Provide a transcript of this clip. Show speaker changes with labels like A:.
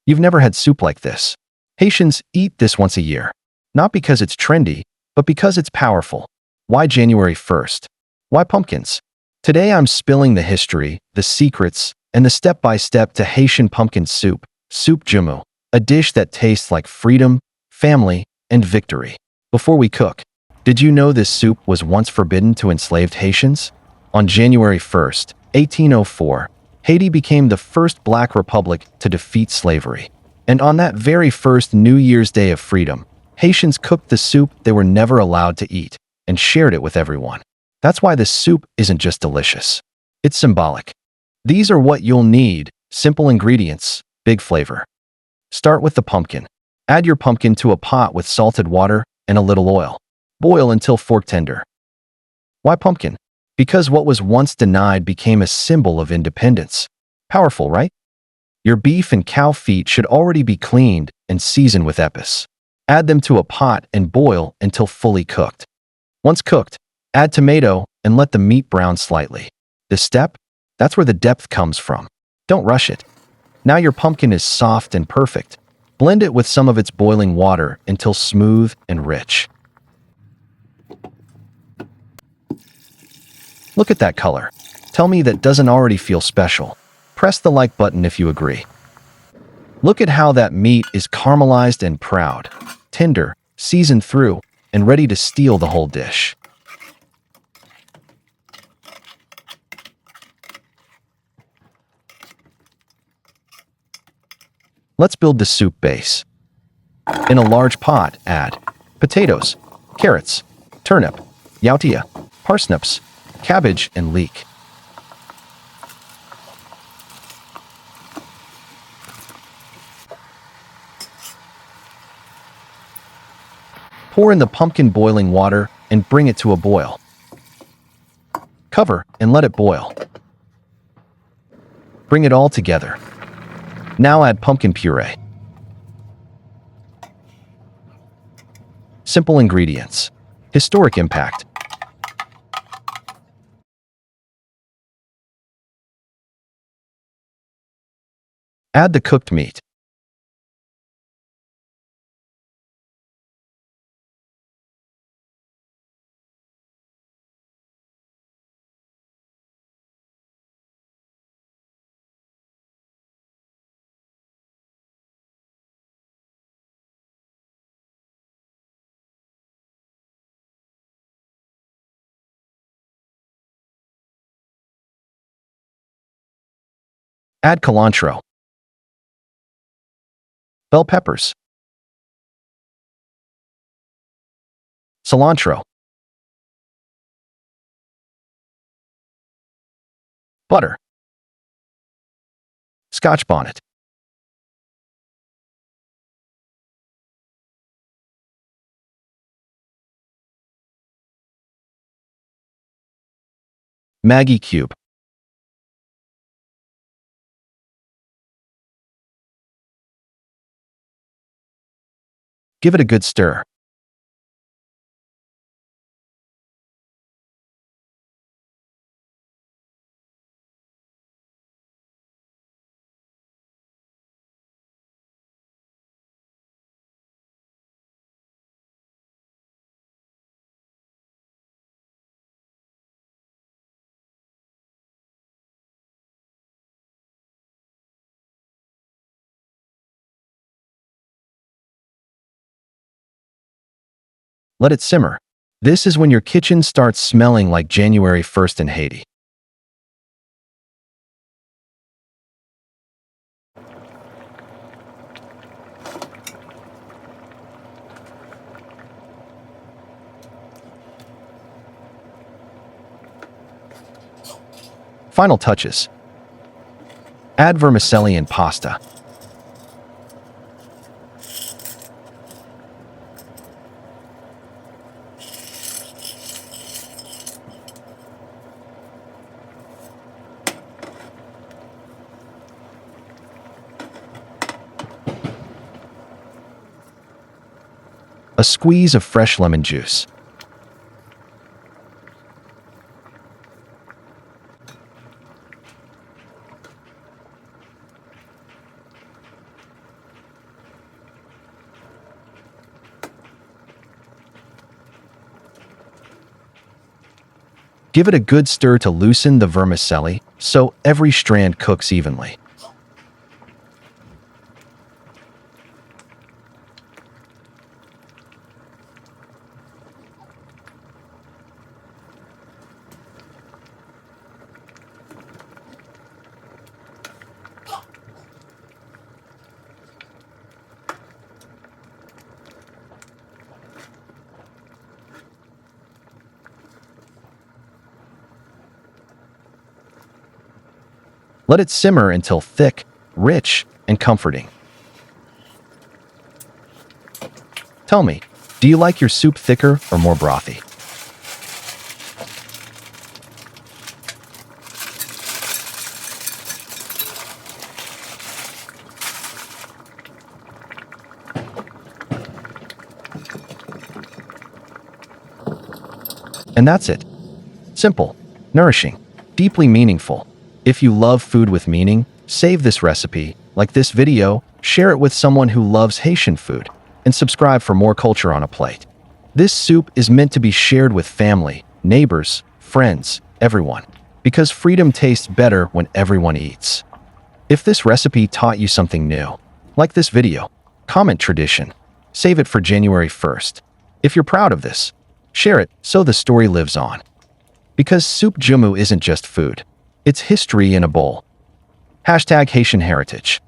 A: You've never had soup like this. Haitians eat this once a year. Not because it's trendy, but because it's powerful. Why January 1st? Why pumpkins? Today I'm spilling the history, the secrets, and the step-by-step to Haitian pumpkin soup, Soup Joumou, a dish that tastes like freedom, family, and victory. Before we cook, did you know this soup was once forbidden to enslaved Haitians? On January 1st, 1804, Haiti became the first black republic to defeat slavery. And on that very first New Year's Day of freedom, Haitians cooked the soup they were never allowed to eat and shared it with everyone. That's why this soup isn't just delicious. It's symbolic. These are what you'll need: simple ingredients, big flavor. Start with the pumpkin. Add your pumpkin to a pot with salted water and a little oil. Boil until fork tender. Why pumpkin? Because what was once denied became a symbol of independence. Powerful, right? Your beef and cow feet should already be cleaned and seasoned with epice. Add them to a pot and boil until fully cooked. Once cooked, add tomato and let the meat brown slightly. This step? That's where the depth comes from. Don't rush it. Now your pumpkin is soft and perfect. Blend it with some of its boiling water until smooth and rich. Look at that color. Tell me that doesn't already feel special. Press the like button if you agree. Look at how that meat is caramelized and proud, tender, seasoned through, and ready to steal the whole dish. Let's build the soup base. In a large pot, add potatoes, carrots, turnip, yautía, parsnips, cabbage, and leek. Pour in the pumpkin boiling water and bring it to a boil. Cover and let it boil. Bring it all together. Now add pumpkin puree. Simple ingredients. Historic impact. Add the cooked meat. Add cilantro, bell peppers, cilantro, butter, Scotch bonnet, Maggi cube. Give it a good stir. Let it simmer. This is when your kitchen starts smelling like January 1st in Haiti. Final touches. Add vermicelli and pasta. A squeeze of fresh lemon juice. Give it a good stir to loosen the vermicelli so every strand cooks evenly. Let it simmer until thick, rich, and comforting. Tell me, do you like your soup thicker or more brothy? And that's it. Simple, nourishing, deeply meaningful. If you love food with meaning, save this recipe, like this video, share it with someone who loves Haitian food, and subscribe for more culture on a plate. This soup is meant to be shared with family, neighbors, friends, everyone, because freedom tastes better when everyone eats. If this recipe taught you something new, like this video, comment tradition, save it for January 1st. If you're proud of this, share it so the story lives on. Because Soup Joumou isn't just food. It's history in a bowl. #Haitian Heritage.